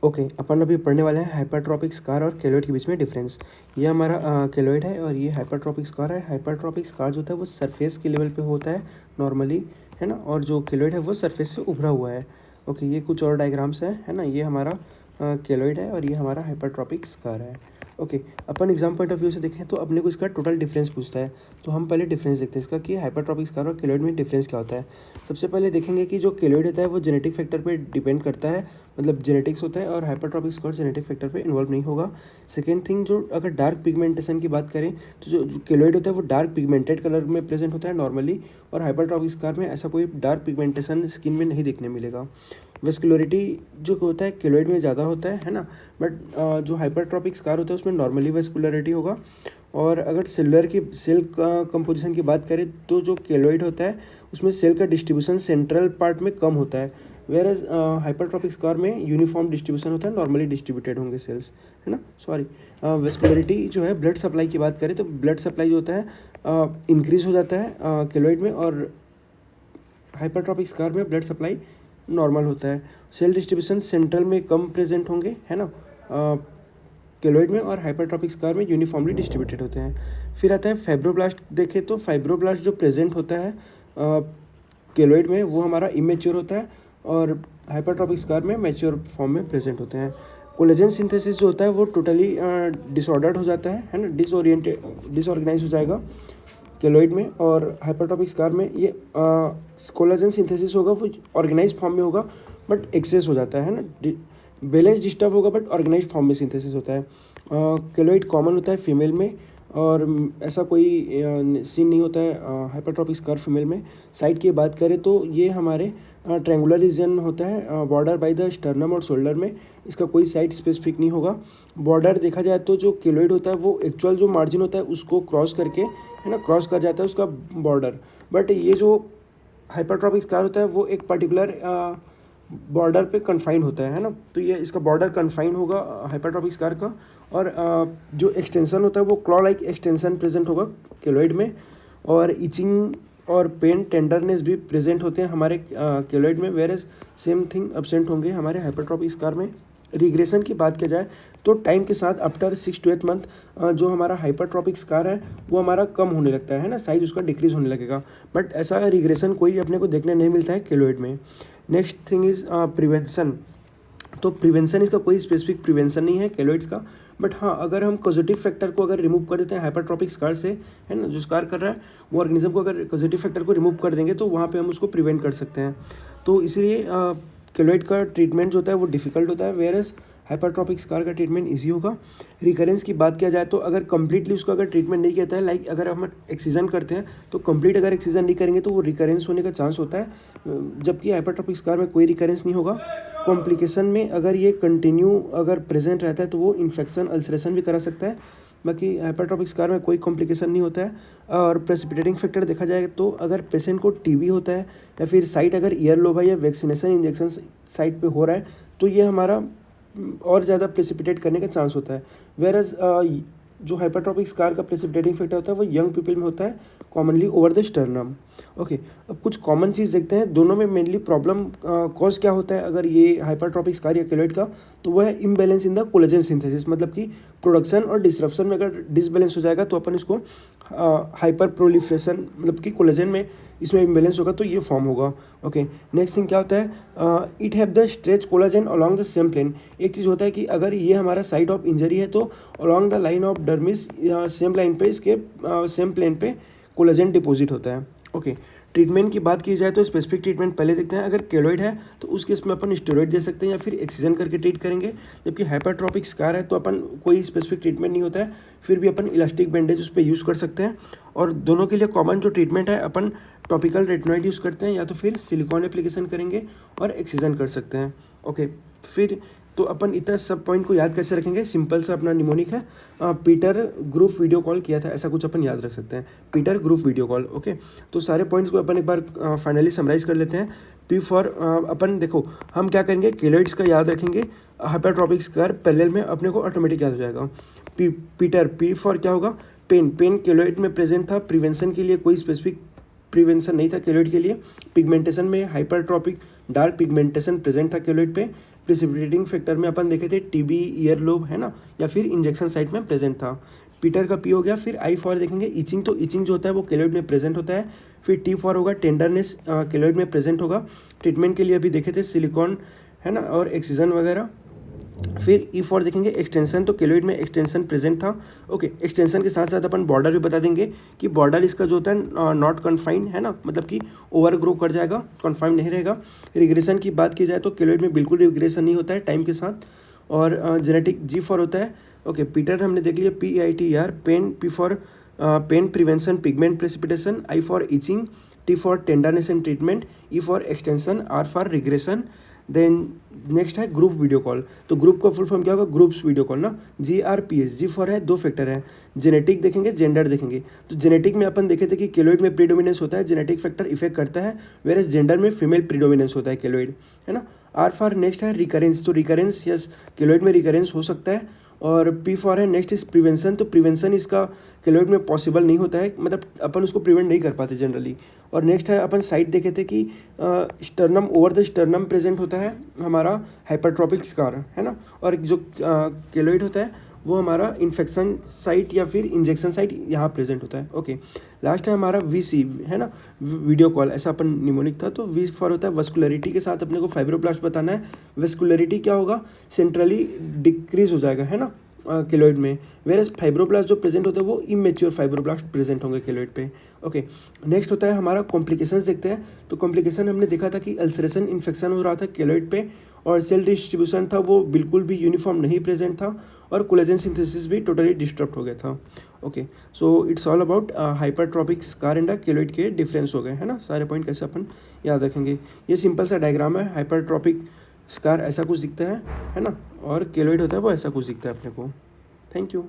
Okay, अपन अभी पढ़ने वाले हैं हाइपरट्रॉपिक स्कार और केलॉइड के बीच में डिफरेंस। ये हमारा केलॉइड है और ये हाइपरट्रॉपिक स्कार है। हाइपरट्रॉपिक स्कार जो होता है वो सरफेस के लेवल पे होता है नॉर्मली, है ना, और जो केलॉइड है वो सरफेस से उभरा हुआ है। ओके, ये कुछ और डायग्राम्स है ना। ये हमारा केलॉइड है और ये हमारा हाइपरट्रॉपिक स्कार है। Okay, upon exam point of view से देखें तो अपने को इसका टोटल डिफरेंस पूछता है। तो हम पहले डिफरेंस देखते हैं इसका कि हाइपरट्रॉपिक स्कार और केलॉइड में डिफरेंस क्या होता है। सबसे पहले देखेंगे कि जो केलॉइड होता है वो जेनेटिक फैक्टर पे डिपेंड करता है, मतलब जेनेटिक्स होता है, और हाइपरट्रॉपिक स्कार जेनेटिक फैक्टर पे इन्वॉल्व नहीं होगा। सेकेंड थिंग, जो अगर डार्क पिगमेंटेशन की बात करें तो जो केलॉइड होता है वो डार्क पिगमेंटेड कलर में प्रेजेंट होता है नॉर्मली, और हाइपरट्रॉपिक स्कार में ऐसा कोई डार्क पिगमेंटेशन स्किन में नहीं देखने मिलेगा। वेस्कुलरिटी जो होता है केलॉइड में ज़्यादा होता है ना, बट जो हाइपरट्रॉपिक स्कार होता है उसमें नॉर्मली वेस्कुलरिटी होगा। और अगर सेल कंपोजिशन की बात करें तो जो केलॉइड होता है उसमें सेल का डिस्ट्रीब्यूशन सेंट्रल पार्ट में कम होता है, वेयर एज हाइपरट्रॉपिक स्कार में यूनिफॉर्म डिस्ट्रीब्यूशन होता है, नॉर्मली डिस्ट्रीब्यूटेड होंगे सेल्स, है ना। सॉरी, वेस्कुलरिटी जो है ब्लड सप्लाई की बात करें तो ब्लड सप्लाई जो होता है इंक्रीज हो जाता है केलॉइड में, और हाइपरट्रॉपिक स्कार में ब्लड सप्लाई नॉर्मल होता है। सेल डिस्ट्रीब्यूशन सेंट्रल में कम प्रेजेंट होंगे, है ना, केलॉइड में, और हाइपरट्रॉपिक स्कार में यूनिफॉर्मली डिस्ट्रीब्यूटेड होते हैं। फिर आता है फाइब्रोब्लास्ट। देखें तो फाइब्रोब्लास्ट जो प्रेजेंट होता है केलॉइड में वो हमारा इमेच्योर होता है, और हाइपरट्रॉपिक स्कार में मैच्योर फॉर्म में प्रेजेंट होते हैं। कोलेजन सिंथेसिस जो होता है वो टोटली डिसऑर्डर्ड हो जाता है ना, डिसऑर्गेनाइज हो जाएगा केलॉइड में, और हाइपरट्रॉपिक स्कार में ये कोलेजन सिंथेसिस होगा वो ऑर्गेनाइज फॉर्म में होगा बट एक्सेस हो जाता है ना, बैलेंस डिस्टर्ब होगा बट ऑर्गेनाइज फॉर्म में सिंथेसिस होता है। केलॉइड कॉमन होता है फीमेल में, और ऐसा कोई सीन नहीं होता है हाइपरट्रॉपिक स्कार फीमेल में। साइड की बात करें तो ये हमारे ट्रायंगुलर रीजन होता है, बॉर्डर बाय द स्टर्नम और शोल्डर में, इसका कोई साइड स्पेसिफिक नहीं होगा। बॉर्डर देखा जाए तो जो केलॉइड होता है वो एक्चुअल जो मार्जिन होता है उसको क्रॉस करके, है ना, क्रॉस कर जाता है उसका बॉर्डर, बट ये जो हाइपरट्रॉपिक स्कार होता है वो एक पर्टिकुलर बॉर्डर पे कन्फाइंड होता है ना। तो ये इसका बॉर्डर कन्फाइंड होगा हाइपरट्रॉपिक स्कार का, और जो एक्सटेंशन होता है वो क्लॉ लाइक एक्सटेंशन प्रेजेंट होगा केलॉइड में, और इचिंग और पेन टेंडरनेस भी प्रेजेंट होते हैं हमारे केलॉइड में, whereas same thing absent होंगे हमारे हाइपरट्रॉपिक स्कार में। रिग्रेशन की बात की जाए तो टाइम के साथ आफ्टर 6 to 8 मंथ जो हमारा हाइपरट्रॉपिक स्कार है वो हमारा कम होने लगता है ना, साइज उसका डिक्रीज होने लगेगा, बट ऐसा रिग्रेशन कोई अपने को देखने नहीं मिलता है केलॉइड में। Next thing is prevention. तो प्रिवेंशन, इसका कोई स्पेसिफिक प्रिवेंशन नहीं है केलॉइड्स का, बट हाँ अगर हम पॉजिटिव फैक्टर को अगर रिमूव कर देते हैं हाइपरट्रॉपिक स्कार से, है ना, जो स्कार कर रहा है वो ऑर्गेनिज्म को अगर पॉजिटिव फैक्टर को रिमूव कर देंगे तो वहाँ पे हम उसको प्रिवेंट कर सकते हैं। तो इसीलिए केलॉइड का ट्रीटमेंट जो होता है वो डिफिकल्ट होता है, वेयर एज हाइपरट्रॉपिक स्कार का ट्रीटमेंट ईजी होगा। रिकरेंस की बात किया जाए तो अगर कंप्लीटली उसको अगर ट्रीटमेंट नहीं किया है, लाइक अगर हम एक्सीजन करते हैं तो कंप्लीट अगर एक्सीजन नहीं करेंगे तो वो रिकरेंस होने का चांस होता है, जबकि हाइपरट्रॉपिक स्कार में कोई रिकरेंस नहीं होगा। कॉम्प्लिकेशन में अगर ये कंटिन्यू अगर प्रेजेंट रहता है तो वो इन्फेक्शन अल्सरेशन भी करा सकता है, बाकी हाइपरट्रॉपिक स्कार में कोई कॉम्प्लिकेशन नहीं होता है। और प्रेसिपिटेटिंग फैक्टर देखा जाए तो अगर पेशेंट को टीबी होता है या फिर साइट अगर ईयर लोब है या वैक्सीनेशन इंजेक्शन साइट पे हो रहा है तो ये हमारा और ज़्यादा प्रेसिपिटेट करने का चांस होता है, वेयर एज जो हाइपरट्रॉपिक स्कार का प्रेसिपिटेटिंग फैक्टर होता है वो यंग पीपल में होता है, commonly over the sternum. Okay, अब कुछ कॉमन चीज़ देखते हैं दोनों में मेनली प्रॉब्लम कॉज क्या होता है अगर ये हाइपरट्रॉपिक स्कार या केलॉइड का, तो वो है imbalance in the collagen synthesis, मतलब कि प्रोडक्शन और डिसरप्शन में अगर डिसबैलेंस हो जाएगा तो अपन इसको हाइपर प्रोलिफरेशन, मतलब कि कोलेजन में इसमें इम्बैलेंस होगा तो ये फॉर्म होगा। ओके, नेक्स्ट थिंग क्या होता है, it have the stretch collagen along the same plane. एक चीज़ होता है कि अगर ये हमारा साइट ऑफ इंजरी है तो along the line of dermis same line पे इसके सेम प्लेन पे कोलाजन डिपॉजिट होता है। ओके, ट्रीटमेंट की बात की जाए तो स्पेसिफिक ट्रीटमेंट पहले देखते हैं। अगर केलॉइड है तो उस केस में अपन स्टेरॉइड दे सकते हैं या फिर एक्सीजन करके ट्रीट करेंगे, जबकि हाइपरट्रॉपिक स्कार है तो अपन कोई स्पेसिफिक ट्रीटमेंट नहीं होता है, फिर भी अपन इलास्टिक बैंडेज उस पर यूज़ कर सकते हैं। और दोनों के लिए कॉमन जो ट्रीटमेंट है अपन टॉपिकल रेटिनॉइड यूज़ करते हैं या तो फिर सिलिकॉन एप्लीकेशन करेंगे और एक्सीजन कर सकते हैं। ओके, फिर तो अपन इतना सब पॉइंट को याद कैसे रखेंगे, सिंपल सा अपना निमोनिक है, पीटर ग्रुप वीडियो कॉल किया था, ऐसा कुछ अपन याद रख सकते हैं, Peter group video call. Okay, तो सारे पॉइंट्स को अपन एक बार फाइनली समराइज कर लेते हैं। पी फॉर अपन देखो हम क्या करेंगे, केलॉइड्स का याद रखेंगे, हाइपरट्रॉपिक स्कार पैरेलल में अपने को ऑटोमेटिक याद हो जाएगा। पीटर, पी फॉर क्या होगा, पेन, पेन केलॉइड में प्रेजेंट था, प्रिवेंशन के लिए कोई स्पेसिफिक प्रिवेंशन नहीं था केलॉइड के लिए। पिगमेंटेशन में हाइपरट्रॉपिक डार्क पिगमेंटेशन प्रेजेंट था केलॉइड पे। प्रिसिपिटेटिंग फैक्टर में अपन देखे थे टीबी, ईयर लोब, है ना, या फिर इंजेक्शन साइट में प्रेजेंट था। पीटर का पी हो गया। फिर आई फॉर देखेंगे इचिंग, तो इचिंग जो होता है वो केलॉइड में प्रेजेंट होता है। फिर टी फॉर होगा टेंडरनेस, केलॉइड में प्रेजेंट होगा। ट्रीटमेंट के लिए अभी देखे थे सिलिकॉन, है ना, और एक्सीजन वगैरह। फिर ई फॉर देखेंगे एक्सटेंशन, तो केलॉइड में एक्सटेंशन प्रेजेंट था। ओके, एक्सटेंशन के साथ साथ अपन बॉर्डर भी बता देंगे कि बॉर्डर इसका जो होता है नॉट कन्फाइंड, है ना, मतलब कि ओवर ग्रो कर जाएगा, कन्फाइंड नहीं रहेगा। रिग्रेशन की बात की जाए तो केलॉइड में बिल्कुल रिग्रेशन नहीं होता है टाइम के साथ। और जेनेटिक जी फॉर होता है। ओके, पीटर हमने देख लिया, PEITER, pain, P for pain prevention, pigment precipitation, I for itching, T for tenderness and treatment, E for extension, R for regression. Then next है ग्रुप वीडियो कॉल, तो group का full form क्या होगा, groups video call ना, GRPS। G for है, दो factor है, genetic देखेंगे, जेंडर देखेंगे। तो जेनेटिक में अपन देखे थे कि केलॉइड में प्रीडोमिनेंस होता है, जेनेटिक फैक्टर इफेक्ट करता है, वेरएस जेंडर में फीमेल प्रीडोमिनेंस होता है केलॉइड, है ना। आर फॉर नेक्स्ट है रिकरेंस, तो रिकरेंस, यस, केलॉइड में रिकरेंस हो सकता है। और पी फॉर है नेक्स्ट इज प्रिवेंशन, तो प्रिवेंशन इसका केलॉइड में पॉसिबल नहीं होता है, मतलब अपन उसको प्रिवेंट नहीं कर पाते जनरली। और नेक्स्ट है अपन साइड देखे थे कि sternum, over the sternum present होता है हमारा हाइपरट्रॉपिक स्कार, है ना। और जो केलॉइड होता है वो हमारा इन्फेक्शन साइट या फिर इंजेक्शन साइट यहाँ प्रेजेंट होता है। ओके, लास्ट है हमारा VC, है ना, वीडियो कॉल, ऐसा अपन निमोनिक था। तो वी फॉर होता है वस्कुलरिटी के साथ अपने को फाइब्रोब्लास्ट बताना है। वस्कुलरिटी क्या होगा, सेंट्रली डिक्रीज हो जाएगा, है ना, केलॉइड में। वेरस फाइब्रोब्लास्ट जो प्रेजेंट होता है वो इमेच्योर फाइब्रोब्लास्ट प्रेजेंट होंगे केलॉइड पे। ओके, नेक्स्ट होता है हमारा कॉम्प्लिकेशंस देखते हैं। तो कॉम्प्लिकेशन हमने देखा था कि अल्सरेशन इन्फेक्शन हो रहा था केलॉइड पे, और सेल डिस्ट्रीब्यूशन था वो बिल्कुल भी यूनिफॉर्म नहीं प्रेजेंट था, और कोलेजन सिंथेसिस भी टोटली डिस्टर्ब हो गया था। Okay, so it's all about हाइपरट्रॉपिक scar and keloid के डिफरेंस हो गए, है ना। सारे पॉइंट कैसे अपन याद रखेंगे। ये सिंपल सा डायग्राम है, हाइपरट्रॉपिक स्कार ऐसा कुछ दिखता है ना, और केलॉइड होता है वो ऐसा कुछ दिखता है अपने को। Thank you.